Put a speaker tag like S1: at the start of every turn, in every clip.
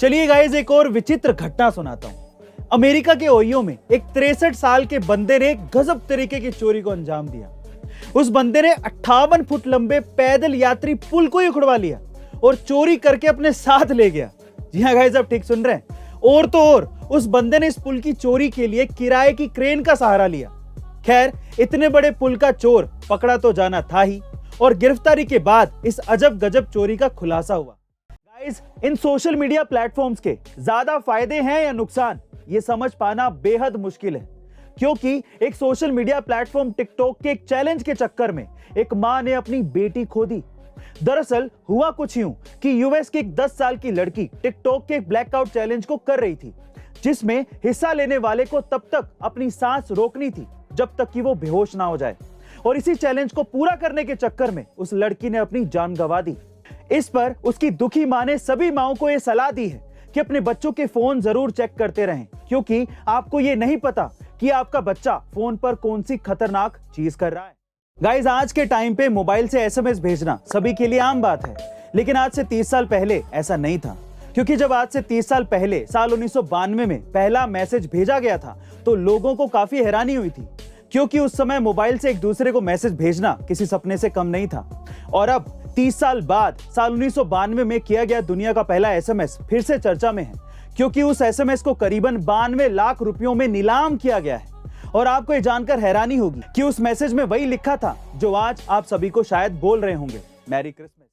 S1: चलिए गाइस एक और विचित्र घटना सुनाता हूं। अमेरिका के ओहियो में एक 63 साल के बंदे ने गजब तरीके की चोरी को अंजाम दिया। उस बंदे ने 58 फुट लंबे पैदल यात्री पुल को ही उखड़वा लिया और चोरी करके अपने साथ ले गया। जी हाँ गाइस, आप ठीक सुन रहे हैं। और तो और उस बंदे ने इस पुल की चोरी के लिए किराए की क्रेन का सहारा लिया। खैर, इतने बड़े पुल का चोर पकड़ा तो जाना था ही, और गिरफ्तारी के बाद इस अजब गजब चोरी का खुलासा हुआ। गाइस, इन सोशल मीडिया प्लेटफॉर्म्स के ज्यादा फायदे हैं या नुकसान, ये समझ पाना बेहद मुश्किल है, क्योंकि एक सोशल मीडिया प्लेटफॉर्म टिकटॉक के एक चैलेंज के चक्कर में एक मां ने अपनी बेटी खो दी। दरअसल हुआ कुछ यूं कि यूएस की एक 10 साल की लड़की टिकटॉक के एक ब्लैकआउट चैलेंज को कर रही थी, जिसमें हिस्सा लेने वाले को तब तक अपनी सांस रोकनी थी जब तक कि वो बेहोश ना हो जाए। और इसी चैलेंज को पूरा करने के चक्कर में उस लड़की ने अपनी जान गंवा दी। इस पर उसकी दुखी मां ने सभी माओं को यह सलाह दी है कि अपने बच्चों के फोन जरूर चेक करते रहें, क्योंकि आपको ये नहीं पता कि आपका बच्चा फोन पर कौन सी खतरनाक चीज कर रहा है। गाइस, आज के टाइम पे मोबाइल से एसएमएस भेजना सभी के लिए आम बात है, लेकिन आज से 30 साल पहले ऐसा नहीं था। क्योंकि जब आज से 30 साल पहले साल 1992 में पहला मैसेज भेजा गया था तो लोगों को काफी हैरानी हुई थी, क्योंकि उस समय मोबाइल से एक दूसरे को मैसेज भेजना किसी सपने से कम नहीं था। और अब 30 साल बाद साल 1992 में किया गया दुनिया का पहला एसएमएस फिर से चर्चा में है, क्योंकि उस एसएमएस को करीबन 92 लाख रुपयों में नीलाम किया गया है। और आपको ये जानकर हैरानी होगी कि उस मैसेज में वही लिखा था जो आज आप सभी को शायद बोल रहे होंगे, मैरी क्रिसमस।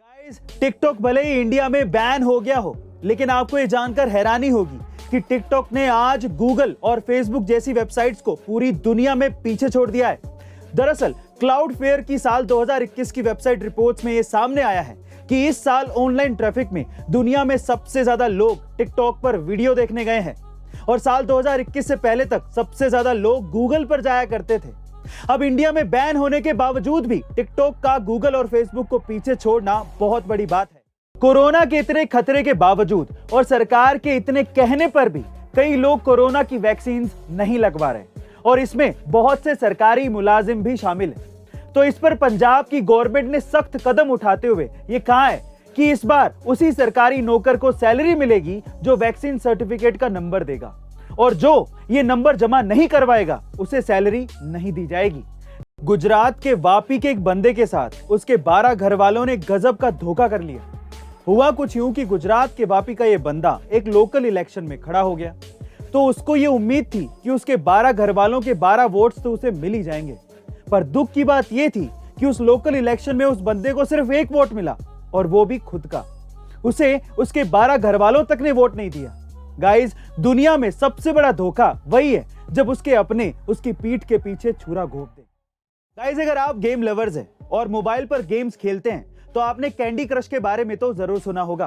S1: गाइस, टिकटॉक भले ही इंडिया में बैन हो गया हो, लेकिन आपको ये जानकर हैरानी होगी कि टिकटॉक ने आज गूगल और फेसबुक जैसी वेबसाइट्स को पूरी दुनिया में पीछे छोड़ दिया है। दरअसल क्लाउडफेयर की साल 2021 की वेबसाइट रिपोर्ट्स में यह सामने आया है कि इस साल ऑनलाइन ट्रैफिक में दुनिया में सबसे ज्यादा लोग टिकटॉक पर वीडियो देखने गए हैं, और साल 2021 से पहले तक सबसे ज्यादा लोग गूगल पर जाया करते थे। अब इंडिया में बैन होने के बावजूद भी टिकटॉक का गूगल और फेसबुक को पीछे छोड़ना बहुत बड़ी बात है। कोरोना के इतने खतरे के बावजूद और सरकार के इतने कहने पर भी कई लोग कोरोना की वैक्सीन नहीं लगवा रहे, और इसमें बहुत से सरकारी मुलाजिम भी शामिल हैं। तो इस पर पंजाब की गवर्नमेंट ने सख्त कदम उठाते हुए ये कहा है कि इस बार उसी सरकारी नौकर को सैलरी मिलेगी जो वैक्सीन सर्टिफिकेट का नंबर देगा, और जो ये नंबर जमा नहीं करवाएगा उसे सैलरी नहीं दी जाएगी। गुजरात के वापी के एक बंदे के साथ उसके 12 घर वालों ने गजब का धोखा कर लिया। हुआ कुछ यूं कि गुजरात के वापी का ये बंदा एक लोकल इलेक्शन में खड़ा हो गया, तो उसको ये उम्मीद थी कि उसके 12 घर वालों के 12 वोट्स तो उसे मिल ही जाएंगे। पर दुख की बात यह थी कि उस लोकल इलेक्शन में उस बंदे को सिर्फ एक वोट मिला, और वो भी खुद का। उसे उसके 12 घर वालों तक ने वोट नहीं दिया। गाइस, दुनिया में सबसे बड़ा धोखा वही है जब उसके अपने उसकी पीठ के पीछे छुरा घोंप दे। गाइस, अगर आप गेम लवर्स हैं और मोबाइल पर गेम्स खेलते हैं तो आपने कैंडी क्रश के बारे में तो जरूर सुना होगा,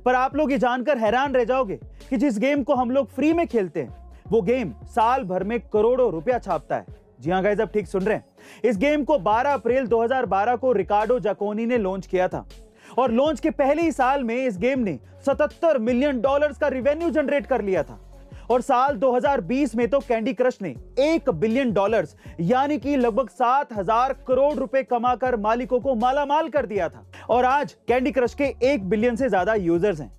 S1: पर आप लोग ये जानकर हैरान रह जाओगे कि जिस गेम को हम लोग फ्री में खेलते हैं वो गेम साल भर में करोड़ों रुपया छापता है। जी हाँ गाइस, आप ठीक सुन रहे हैं। इस गेम को 12 अप्रैल 2012 को रिकार्डो जाकोनी ने लॉन्च किया था, और लॉन्च के पहले ही साल में इस गेम ने $77 मिलियन का रिवेन्यू जनरेट कर लिया था। और साल 2020 में तो कैंडी क्रश ने $1 बिलियन यानी कि लगभग 7,000 करोड़ रुपए कमाकर मालिकों को मालामाल कर दिया था। और आज कैंडी क्रश के 1 बिलियन से ज्यादा यूजर्स हैं।